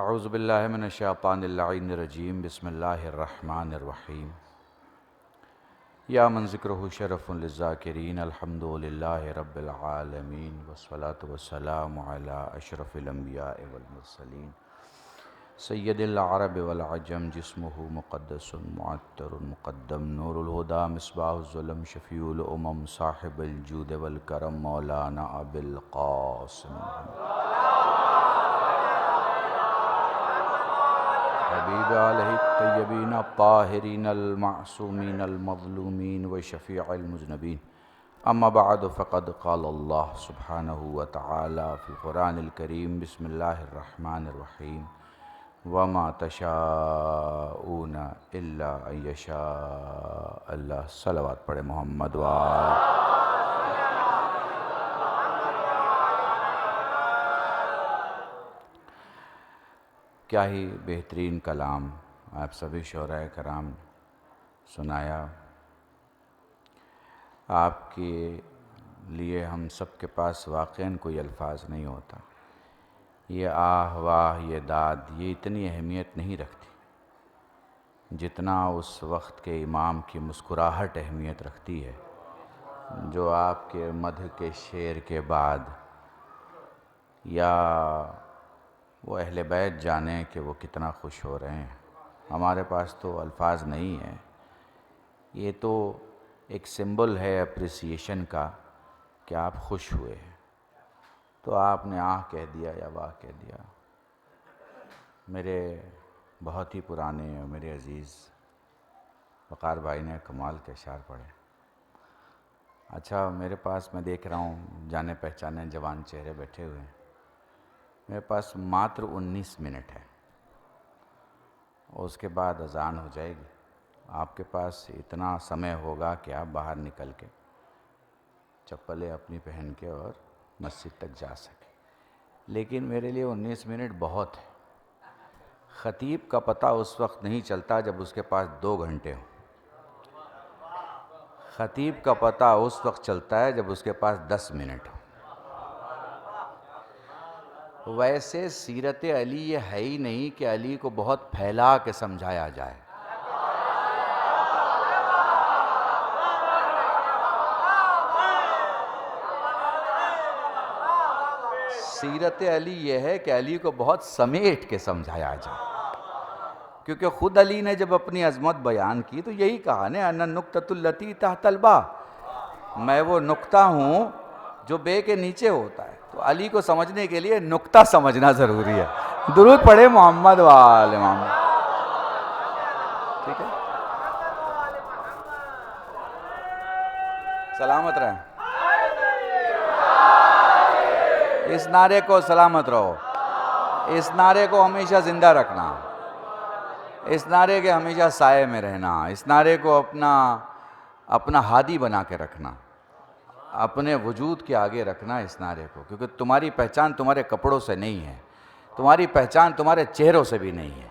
اعوذ باللہ من الشیطان اللعین الرجیم بسم اللہ الرحمن الرحیم یا من ذکرہ شرف للذاکرین الحمد للہ رب العالمین والصلاة والسلام علی اشرف الانبیاء والمرسلین سید العرب والعجم جسمہ مقدس معطر مقدم نور الہدی مصباح الظلم شفیع الامم صاحب الجود والکرم مولانا ابی القاسم حبیب علیہ الطیبین الطاہرین المعصومین المظلومین وشفیع المذنبین اما بعد فقد قال اللہ سبحانہ وتعالی فی القرآن الکریم بسم اللہ الرحمن الرحیم وما تشاءون الا ان یشاء اللہ۔ صلوات پڑھے محمد وآلہ۔ کیا ہی بہترین کلام آپ سبھی شعراء کرام سنایا۔ آپ کے لیے ہم سب کے پاس واقعاً کوئی الفاظ نہیں ہوتا۔ یہ آہ واہ، یہ داد، یہ اتنی اہمیت نہیں رکھتی جتنا اس وقت کے امام کی مسکراہٹ اہمیت رکھتی ہے، جو آپ کے مدح کے شعر کے بعد یا وہ اہل بیت جانے کہ وہ کتنا خوش ہو رہے ہیں۔ ہمارے پاس تو الفاظ نہیں ہیں۔ یہ تو ایک سمبل ہے اپریسیشن کا کہ آپ خوش ہوئے ہیں، تو آپ نے آہ کہہ دیا یا واہ کہہ دیا۔ میرے بہت ہی پرانے اور میرے عزیز وقار بھائی نے کمال کے اشعار پڑھے۔ اچھا، میرے پاس میں دیکھ رہا ہوں جانے پہچانے جوان چہرے بیٹھے ہوئے ہیں۔ میرے پاس ماتر 19 منٹ ہے اور اس کے بعد اذان ہو جائے گی۔ آپ کے پاس اتنا سمے ہوگا کہ آپ باہر نکل کے چپلیں اپنی پہن کے اور مسجد تک جا سکیں، لیکن میرے لیے 19 منٹ بہت ہے۔ خطیب کا پتہ اس وقت نہیں چلتا جب اس کے پاس 2 گھنٹے ہوں۔ خطیب کا پتہ اس وقت چلتا ہے جب اس کے پاس 10 منٹ ہوں۔ ویسے سیرت علی یہ ہے ہی نہیں کہ علی کو بہت پھیلا کے سمجھایا جائے۔ سیرت علی یہ ہے کہ علی کو بہت سمیٹ کے سمجھایا جائے، کیونکہ خود علی نے جب اپنی عظمت بیان کی تو یہی کہا نا، انا النقطۃ التی تحت الباء، میں وہ نقطہ ہوں جو بے کے نیچے ہوتا ہے۔ تو علی کو سمجھنے کے لیے نقطہ سمجھنا ضروری ہے۔ درود پڑھے محمد وآل محمد۔ ٹھیک ہے، سلامت رہیں، اس نعرے کو سلامت رہو، اس نعرے کو ہمیشہ زندہ رکھنا، اس نعرے کے ہمیشہ سائے میں رہنا، اس نعرے کو اپنا ہادی بنا کے رکھنا، اپنے وجود کے آگے رکھنا اس نعرے کو، کیونکہ تمہاری پہچان تمہارے کپڑوں سے نہیں ہے، تمہاری پہچان تمہارے چہروں سے بھی نہیں ہے،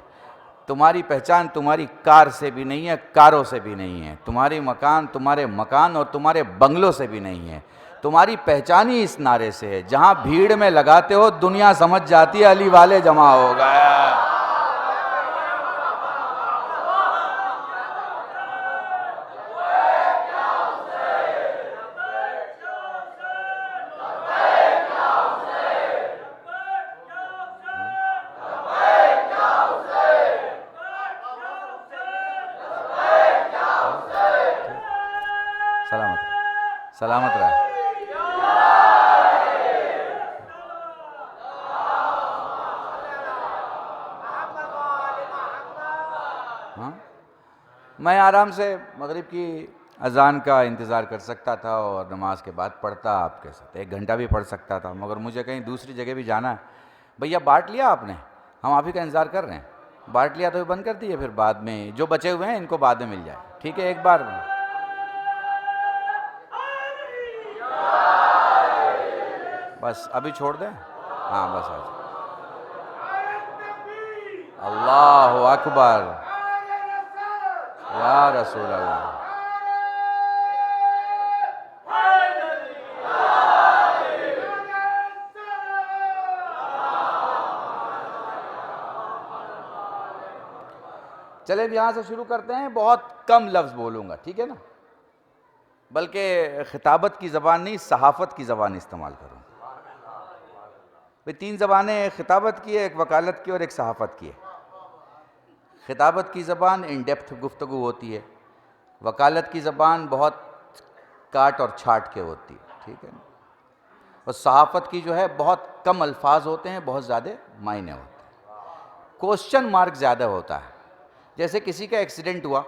تمہاری پہچان تمہاری کار سے بھی نہیں ہے، کاروں سے بھی نہیں ہے، تمہاری مکان تمہارے مکان اور تمہارے بنگلوں سے بھی نہیں ہے، تمہاری پہچان ہی اس نعرے سے ہے۔ جہاں بھیڑ میں لگاتے ہو دنیا سمجھ جاتی ہے علی والے جمع ہو گئے۔ سلامت رہے۔ میں آرام سے مغرب کی اذان کا انتظار کر سکتا تھا اور نماز کے بعد پڑھتا آپ کے ساتھ، 1 گھنٹہ بھی پڑھ سکتا تھا، مگر مجھے کہیں دوسری جگہ بھی جانا ہے۔ بھیا بانٹ لیا آپ نے؟ ہم آپ ہی کا انتظار کر رہے ہیں۔ بانٹ لیا تو بند کر دیے، پھر بعد میں جو بچے ہوئے ہیں ان کو بعد میں مل جائے۔ ٹھیک ہے، ایک بار بس ابھی چھوڑ دیں۔ ہاں بس آج اللہ اکبر یا رسول اللہ۔ چلے یہاں سے شروع کرتے ہیں. بہت کم لفظ بولوں گا, ٹھیک ہے نا, بلکہ خطابت کی زبان نہیں, صحافت کی زبان استعمال کروں. تین زبانیں, ایک خطابت کی ہے, ایک وکالت کی اور ایک صحافت کی ہے. خطابت کی زبان ان ڈیپتھ گفتگو ہوتی ہے, وکالت کی زبان بہت کاٹ اور چھاٹ کے ہوتی ہے, ٹھیک ہے نا, اور صحافت کی جو ہے بہت کم الفاظ ہوتے ہیں, بہت زیادہ معنی ہوتے ہیں, کوسچن مارک زیادہ ہوتا ہے. جیسے کسی کا ایکسیڈنٹ ہوا,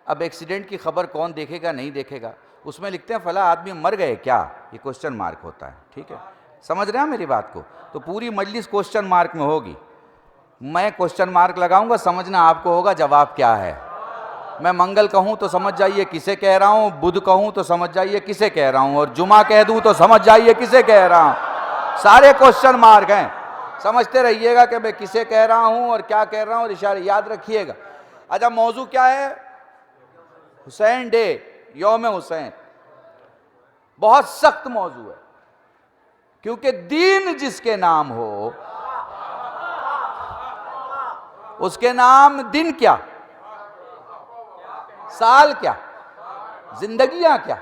اب ایکسیڈنٹ کی خبر کون دیکھے گا نہیں دیکھے گا, اس میں لکھتے ہیں فلاں آدمی مر گئے کیا, یہ کوسچن مارک ہوتا ہے, ٹھیک ہے, سمجھ رہے ہیں میری بات کو. تو پوری مجلس کوسچن مارک میں ہوگی, میں کوسچن مارک لگاؤں گا, سمجھنا آپ کو ہوگا جواب کیا ہے. میں منگل کہوں تو سمجھ جائیے کسے کہہ رہا ہوں, بدھ کہوں تو سمجھ جائیے کسے کہہ رہا ہوں, اور جمعہ کہہ دوں تو سمجھ جائیے کسے کہہ رہا ہوں. سارے کوسچن مارک ہیں, سمجھتے رہیے گا کہ میں کسے کہہ رہا ہوں اور کیا کہہ رہا ہوں, اور اشارے یاد رکھیے گا. اچھا, موضوع کیا ہے؟ حسین ڈے, یوم حسین. بہت سخت موضوع ہے, کیونکہ دین جس کے نام ہو اس کے نام دن کیا, سال کیا, زندگیاں کیا,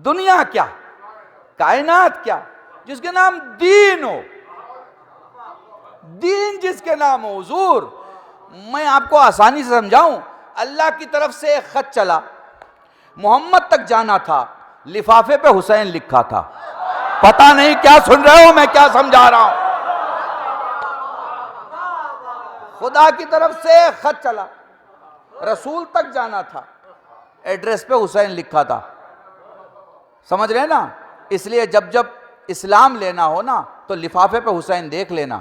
دنیا کیا, کائنات کیا, جس کے نام دین ہو, دین جس کے نام ہو. حضور میں آپ کو آسانی سے سمجھاؤں, اللہ کی طرف سے ایک خط چلا, محمد تک جانا تھا, لفافے پہ حسین لکھا تھا. پتہ نہیں کیا سن رہے ہو, میں کیا سمجھا رہا ہوں. خدا کی طرف سے ایک خط چلا, رسول تک جانا تھا, ایڈریس پہ حسین لکھا تھا. سمجھ رہے ہیں نا, اس لیے جب جب اسلام لینا ہو نا تو لفافے پہ حسین دیکھ لینا.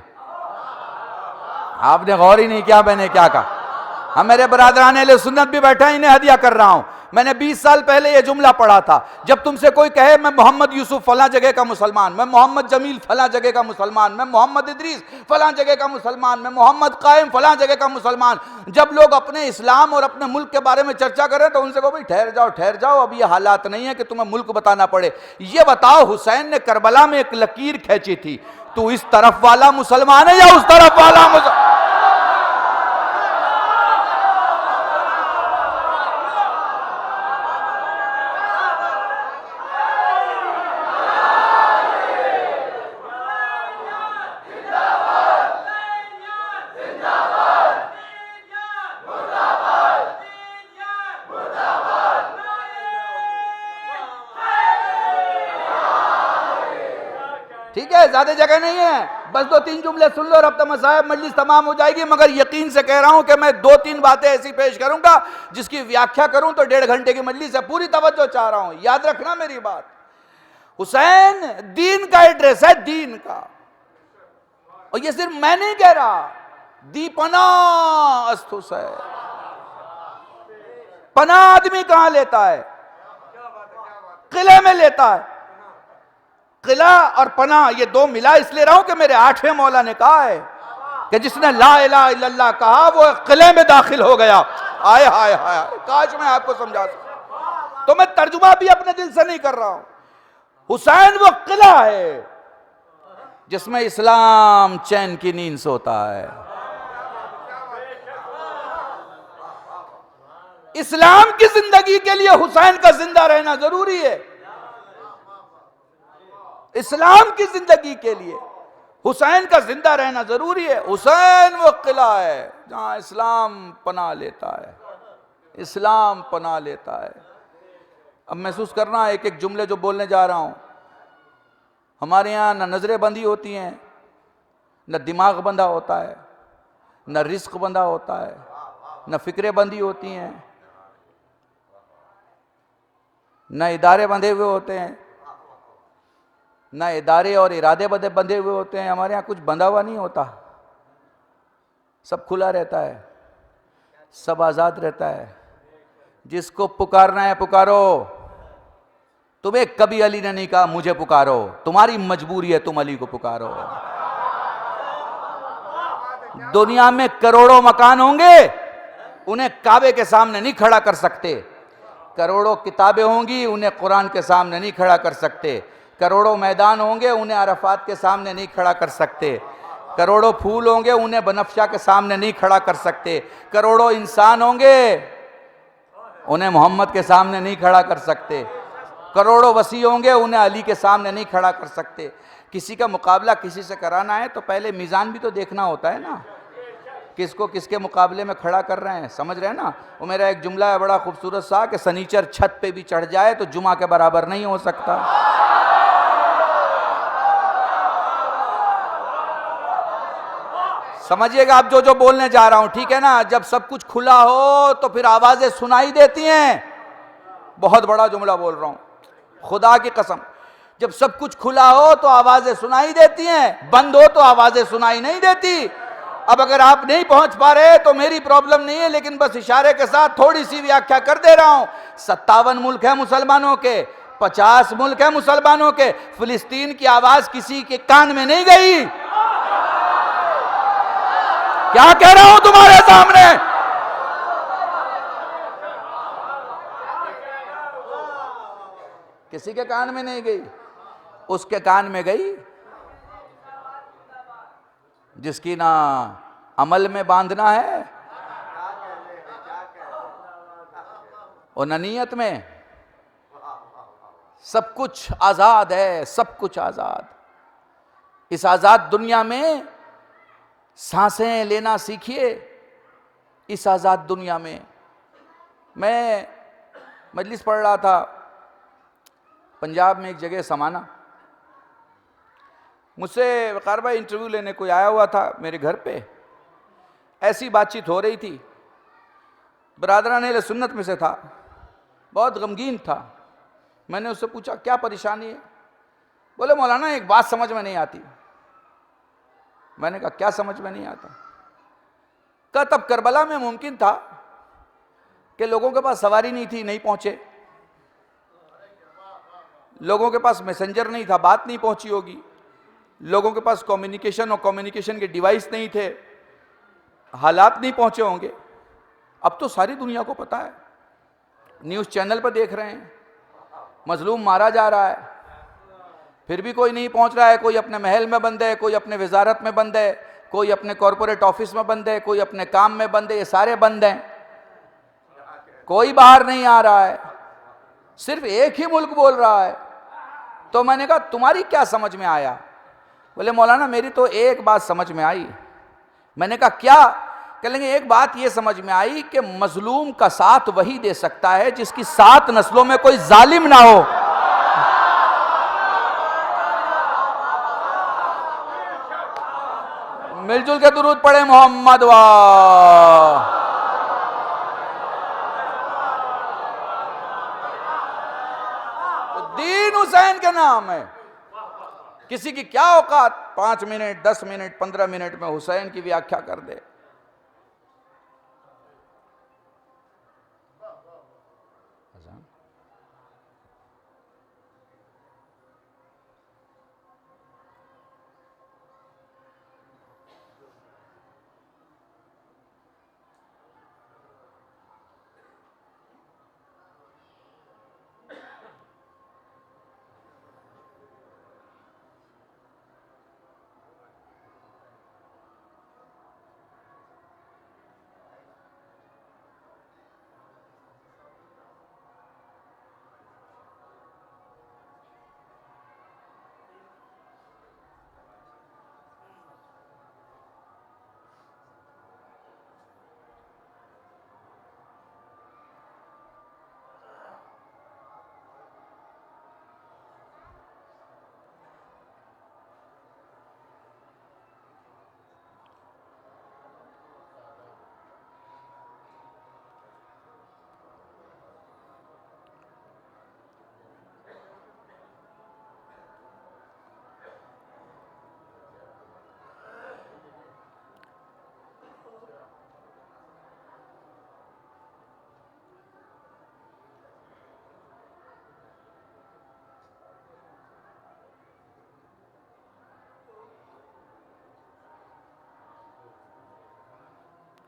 آپ نے غور ہی نہیں کیا میں نے کیا کہا. ہم میرے برادران اہل سنت بھی بیٹھا, انہیں ہدیہ کر رہا ہوں. میں نے 20 سال پہلے یہ جملہ پڑھا تھا, جب تم سے کوئی کہے میں محمد یوسف فلاں جگہ کا مسلمان, میں محمد جمیل فلاں جگہ کا مسلمان, میں محمد ادریس فلاں جگہ کا مسلمان, میں محمد قائم فلاں جگہ کا مسلمان, جب لوگ اپنے اسلام اور اپنے ملک کے بارے میں چرچا کریں تو ان سے کہو بھائی ٹھہر جاؤ, اب یہ حالات نہیں ہے کہ تمہیں ملک بتانا پڑے. یہ بتاؤ حسین نے کربلا میں ایک لکیر کھینچی تھی, تو اس طرف والا مسلمان ہے یا اس طرف والا مسلمان؟ ٹھیک ہے, زیادہ جگہ نہیں ہے, بس 2-3 جملے سن لو اور اب تو مصائب مجلس تمام ہو جائے گی. مگر یقین سے کہہ رہا ہوں کہ میں 2-3 باتیں ایسی پیش کروں گا جس کی ویاکھیا کروں تو 1.5 گھنٹے کی مجلس ہے. پوری توجہ چاہ رہا ہوں, یاد رکھنا میری بات. حسین دین کا ایڈریس ہے, دین کا. اور یہ صرف میں نہیں کہہ رہا, دی پناہ است حسین. پناہ آدمی کہاں لیتا ہے؟ قلعے میں لیتا ہے. قلعہ اور پناہ یہ دو ملا اس لیے رہا ہوں کہ میرے 8ویں مولا نے کہا ہے کہ جس نے لا الہ الا اللہ کہا وہ قلعے میں داخل ہو گیا. آئے ہائے ہائے, کاش میں آپ کو سمجھا سکتا, تو میں ترجمہ بھی اپنے دل سے نہیں کر رہا ہوں. حسین وہ قلعہ ہے جس میں اسلام چین کی نیند سوتا ہے. اسلام کی زندگی کے لیے حسین کا زندہ رہنا ضروری ہے. اسلام کی زندگی کے لیے حسین کا زندہ رہنا ضروری ہے. حسین وہ قلعہ ہے جہاں اسلام پناہ لیتا ہے, اسلام پناہ لیتا ہے. اب محسوس کرنا ایک ایک جملے جو بولنے جا رہا ہوں. ہمارے یہاں نہ نظریں بندھی ہوتی ہیں, نہ دماغ بندھا ہوتا ہے, نہ رزق بندھا ہوتا ہے, نہ فکریں بندھی ہوتی ہیں, نہ ادارے بندھے ہوئے ہوتے ہیں, نہ ادارے اور ارادے بندھے ہوئے ہوتے ہیں. ہمارے یہاں کچھ بندھا ہوا نہیں ہوتا, سب کھلا رہتا ہے, سب آزاد رہتا ہے. جس کو پکارنا ہے پکارو. تمہیں کبھی علی نے نہیں کہا مجھے پکارو, تمہاری مجبوری ہے تم علی کو پکارو. دنیا میں کروڑوں مکان ہوں گے, انہیں کعبے کے سامنے نہیں کھڑا کر سکتے. کروڑوں کتابیں ہوں گی, انہیں قرآن کے سامنے نہیں کھڑا کر سکتے. کروڑوں میدان ہوں گے, انہیں عرفات کے سامنے نہیں کھڑا کر سکتے. کروڑوں پھول ہوں گے انہیں بنفشہ کے سامنے نہیں کھڑا کر سکتے، کروڑوں انسان ہوں گے انہیں محمد کے سامنے نہیں کھڑا کر سکتے، کروڑوں وسیع ہوں گے انہیں علی کے سامنے نہیں کھڑا کر سکتے۔ کسی کا مقابلہ کسی سے کرانا ہے تو پہلے میزان بھی تو دیکھنا ہوتا ہے نا، کس کو کس کے مقابلے میں کھڑا کر رہے ہیں، سمجھ رہے ہیں نا؟ وہ میرا ایک جملہ ہے بڑا خوبصورت سا کہ سنیچر چھت پہ بھی چڑھ جائے تو جمعہ کے برابر نہیں ہو سکتا۔ سمجھئے گا آپ جو جو بولنے جا رہا ہوں، ٹھیک ہے نا؟ جب سب کچھ کھلا ہو تو پھر آوازیں سنائی دیتی ہیں، بہت بڑا جملہ بول رہا ہوں خدا کی قسم، جب سب کچھ کھلا ہو تو آوازیں سنائی دیتی ہیں، بند ہو تو آوازیں سنائی نہیں دیتی۔ اب اگر آپ نہیں پہنچ پا رہے تو میری پرابلم نہیں ہے، لیکن بس اشارے کے ساتھ تھوڑی سی ویاکھیا کر دے رہا ہوں۔ 57 ملک ہیں مسلمانوں کے، 50 ملک ہیں مسلمانوں کے، فلسطین کی آواز کسی کے کان میں نہیں گئی۔ کیا کہہ رہا ہوں تمہارے سامنے؟ کسی کے کان میں نہیں گئی، اس کے کان میں گئی جس کی نہ عمل میں باندھنا ہے اور نہ نیت میں۔ سب کچھ آزاد ہے، سب کچھ آزاد۔ اس آزاد دنیا میں سانسیں لینا سیکھیے، اس آزاد دنیا میں۔ میں مجلس پڑھ رہا تھا پنجاب میں ایک جگہ سمانا، مجھ سے وقار بھائی انٹرویو لینے کوئی آیا ہوا تھا میرے گھر پہ، ایسی بات چیت ہو رہی تھی، برادران اہل سنت میں سے تھا، بہت غمگین تھا۔ میں نے اس سے پوچھا کیا پریشانی ہے؟ بولے مولانا ایک بات سمجھ میں نہیں آتی۔ میں نے کہا کیا سمجھ میں نہیں آتا؟ کہا تب کربلا میں ممکن تھا کہ لوگوں کے پاس سواری نہیں تھی، نہیں پہنچے، لوگوں کے پاس میسنجر نہیں تھا، بات نہیں پہنچی ہوگی، لوگوں کے پاس کمیونیکیشن اور کمیونیکیشن کے ڈیوائس نہیں تھے، حالات نہیں پہنچے ہوں گے۔ اب تو ساری دنیا کو پتا ہے، نیوز چینل پر دیکھ رہے ہیں، مظلوم مارا جا رہا ہے، پھر بھی کوئی نہیں پہنچ رہا ہے، کوئی اپنے محل میں بند ہے، کوئی اپنے وزارت میں بند ہے، کوئی اپنے کارپوریٹ آفس میں بند ہے، کوئی اپنے کام میں بند ہے، یہ سارے بند ہیں، کوئی باہر نہیں آ رہا ہے، صرف ایک ہی ملک بول رہا ہے۔ تو میں نے کہا تمہاری کیا سمجھ میں آیا؟ بولے مولانا میری تو ایک بات سمجھ میں آئی۔ میں نے کہا کیا؟ کہنے لگے ایک بات یہ سمجھ میں آئی کہ مظلوم کا ساتھ وہی دے سکتا ہے جس کی 7 نسلوں میں کوئی ظالم نہ ہو۔ مل جل کے درود پڑھے محمد دین حسین کے نام ہے۔ کسی کی کیا اوقات 5 منٹ 10 منٹ 15 منٹ میں حسین کی ویاکھیا کر دے۔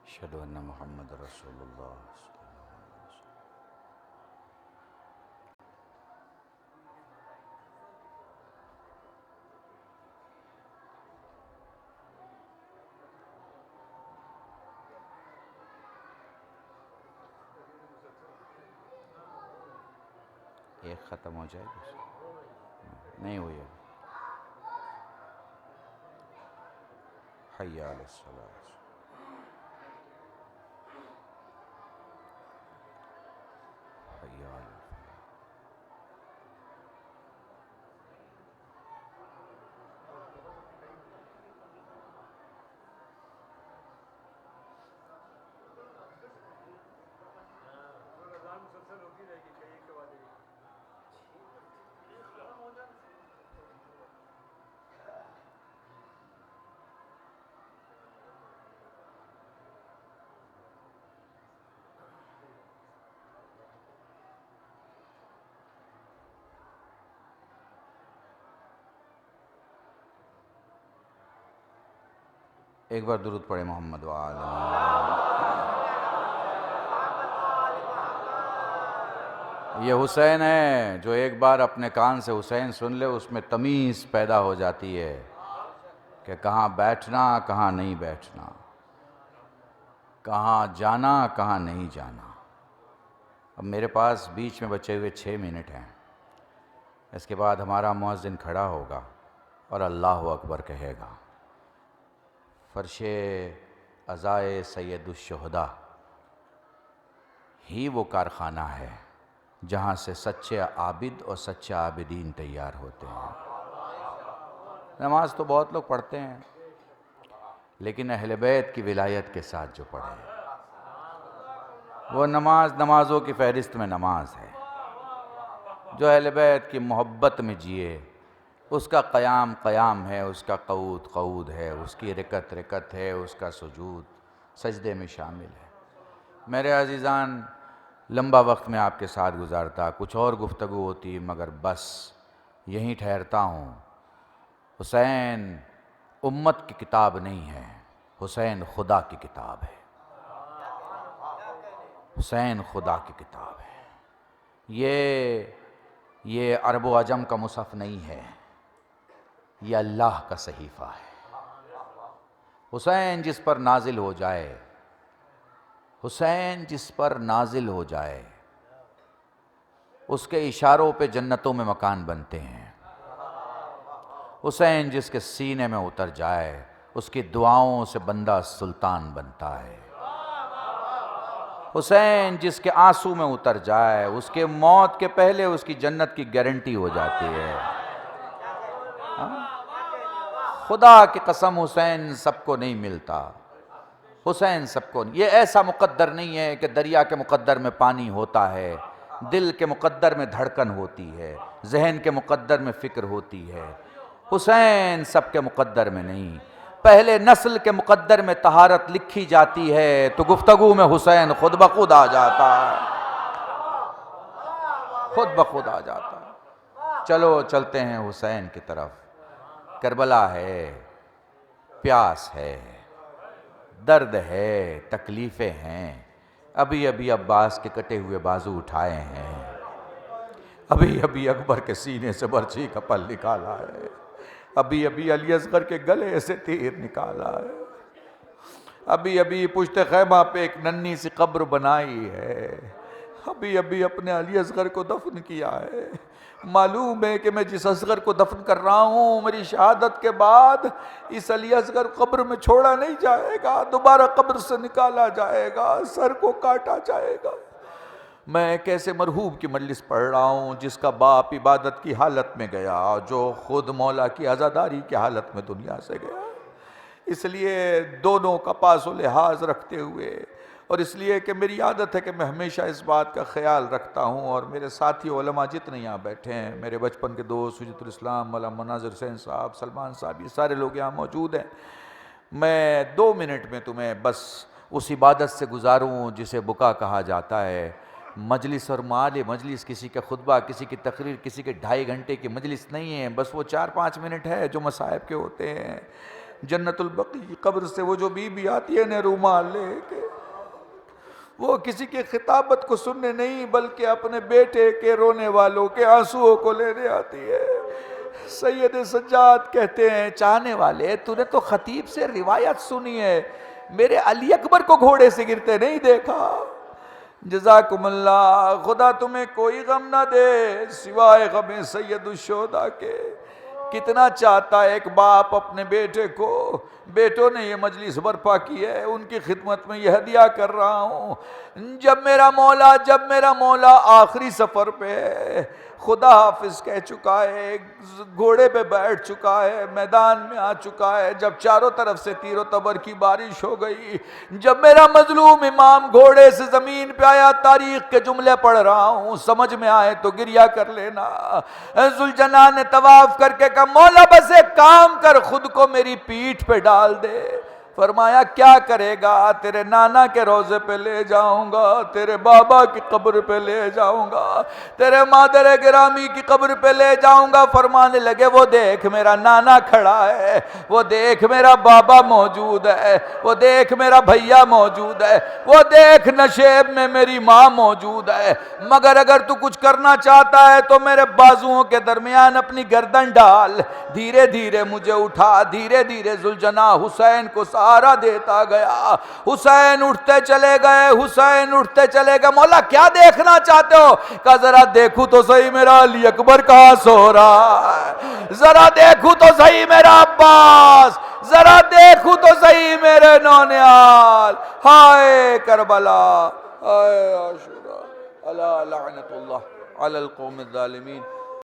اشہدو ان محمد رسول اللہ۔ ایک ختم ہو جائے گی، نہیں ہوئی ہے. حی علی الصلاۃ. حی علی الفلاح. ایک بار درود پڑھے محمد وآلہ. یہ حسین ہے جو ایک بار اپنے کان سے حسین سن لے، اس میں تمیز پیدا ہو جاتی ہے کہ کہاں بیٹھنا کہاں نہیں بیٹھنا، کہاں جانا کہاں نہیں جانا. اب میرے پاس بیچ میں بچے ہوئے 6 منٹ ہیں. اس کے بعد ہمارا مؤذن کھڑا ہوگا اور اللہ اکبر کہے گا. فرش عزائے سید الشہداء ہی وہ کارخانہ ہے جہاں سے سچے عابد اور سچے عابدین تیار ہوتے ہیں. نماز تو بہت لوگ پڑھتے ہیں، لیکن اہل بیت کی ولایت کے ساتھ جو پڑھے وہ نماز نمازوں کی فہرست میں نماز ہے. جو اہل بیت کی محبت میں جیے اس کا قیام قیام ہے، اس کا قعود قعود ہے، اس کی رکعت رکعت ہے، اس کا سجود سجدے میں شامل ہے. میرے عزیزان، لمبا وقت میں آپ کے ساتھ گزارتا، کچھ اور گفتگو ہوتی، مگر بس یہیں ٹھہرتا ہوں. حسین امت کی کتاب نہیں ہے، حسین خدا کی کتاب ہے. حسین خدا کی کتاب ہے. یہ عرب و عجم کا مصحف نہیں ہے، یہ اللہ کا صحیفہ ہے. حسین جس پر نازل ہو جائے، حسین جس پر نازل ہو جائے، اس کے اشاروں پہ جنتوں میں مکان بنتے ہیں. حسین جس کے سینے میں اتر جائے، اس کی دعاؤں سے بندہ سلطان بنتا ہے. حسین جس کے آنسو میں اتر جائے، اس کے موت کے پہلے اس کی جنت کی گارنٹی ہو جاتی ہے. خدا کی قسم حسین سب کو نہیں ملتا. حسین سب کو نہیں. یہ ایسا مقدر نہیں ہے کہ دریا کے مقدر میں پانی ہوتا ہے، دل کے مقدر میں دھڑکن ہوتی ہے، ذہن کے مقدر میں فکر ہوتی ہے. حسین سب کے مقدر میں نہیں. پہلے نسل کے مقدر میں طہارت لکھی جاتی ہے تو گفتگو میں حسین خود بخود آ جاتا ہے، خود بخود آ جاتا ہے. چلو چلتے ہیں حسین کی طرف. کربلا ہے، پیاس ہے، درد ہے، تکلیفیں ہیں. ابھی ابھی عباس کے کٹے ہوئے بازو اٹھائے ہیں، ابھی ابھی اکبر کے سینے سے برچھی کا پل نکالا ہے، ابھی ابھی علی اصغر کے گلے سے تیر نکالا ہے، ابھی ابھی پشت خیمہ پہ ایک ننھی سی قبر بنائی ہے، ابھی ابھی اپنے علی اصغر کو دفن کیا ہے. معلوم ہے کہ میں جس اصغر کو دفن کر رہا ہوں، میری شہادت کے بعد اس علی اصغر قبر میں چھوڑا نہیں جائے گا، دوبارہ قبر سے نکالا جائے گا، سر کو کاٹا جائے گا. میں کیسے مرحوم کی مجلس پڑھ رہا ہوں جس کا باپ عبادت کی حالت میں گیا، جو خود مولا کی عزاداری کی حالت میں دنیا سے گیا. اس لیے دونوں کا پاس و لحاظ رکھتے ہوئے، اور اس لیے کہ میری عادت ہے کہ میں ہمیشہ اس بات کا خیال رکھتا ہوں، اور میرے ساتھی علماء جتنے یہاں بیٹھے ہیں، میرے بچپن کے دوست حجت الاسلام مولانا مناظر حسین صاحب، سلمان صاحب، یہ سارے لوگ یہاں موجود ہیں. میں 2 منٹ میں تمہیں بس اس عبادت سے گزاروں جسے بکا کہا جاتا ہے. مجلس اور مال مجلس، کسی کا خطبہ، کسی کی تقریر، کسی کے 2.5 گھنٹے کی مجلس نہیں ہے، بس وہ 4-5 منٹ ہے جو مصائب کے ہوتے ہیں. جنت البقیع کی قبر سے وہ جو بی بی آتی ہے نا رومال لے کے، وہ کسی کے خطابت کو سننے نہیں بلکہ اپنے بیٹے کے رونے والوں کے آنسوؤں کو لینے آتی ہے. سید سجاد کہتے ہیں، چاہنے والے تو نے تو خطیب سے روایت سنی ہے، میرے علی اکبر کو گھوڑے سے گرتے نہیں دیکھا. جزاکم اللہ، خدا تمہیں کوئی غم نہ دے سوائے غم سید الشہداء کے۔ کتنا چاہتا ہے ایک باپ اپنے بیٹے کو، بیٹوں نے یہ مجلس برپا کی ہے، ان کی خدمت میں یہ ہدیہ کر رہا ہوں، جب میرا مولا آخری سفر پہ ہے، خدا حافظ کہہ چکا ہے، گھوڑے پہ بیٹھ چکا ہے، میدان میں آ چکا ہے، جب چاروں طرف سے تیر و تبر کی بارش ہو گئی، جب میرا مظلوم امام گھوڑے سے زمین پہ آیا، تاریخ کے جملے پڑھ رہا ہوں، سمجھ میں آئے تو گریہ کر لینا۔ ذوالجنان نے طواف کر کے کہا مولا بس ایک کام کر، خود کو میری پیٹھ پہ ڈال دے۔ فرمایا کیا کرے گا؟ تیرے نانا کے روضے پہ لے جاؤں گا، تیرے بابا کی قبر پہ لے جاؤں گا، تیرے مادر گرامی کی قبر پہ لے جاؤں گا۔ فرمانے لگے وہ دیکھ میرا نانا کھڑا ہے، وہ دیکھ میرا بابا موجود ہے، وہ دیکھ میرا بھیا موجود ہے، وہ دیکھ نشیب میں میری ماں موجود ہے، مگر اگر تو کچھ کرنا چاہتا ہے تو میرے بازوؤں کے درمیان اپنی گردن ڈال۔ دھیرے دھیرے مجھے اٹھا، دھیرے دھیرے ذوالجناح حسین کو سہارا دیتا گیا، حسین اٹھتے چلے گئے، حسین اٹھتے چلے گئے۔ مولا کیا دیکھنا چاہتے ہو؟ کہا ذرا دیکھو تو صحیح میرا علی اکبر کہاں سو رہا ہے، ذرا دیکھو تو صحیح میرا عباس، ذرا دیکھو تو صحیح میرے نونیال۔ ہائے کربلا، ہائے عاشورہ، الا لعنت اللہ علی القوم الظالمین۔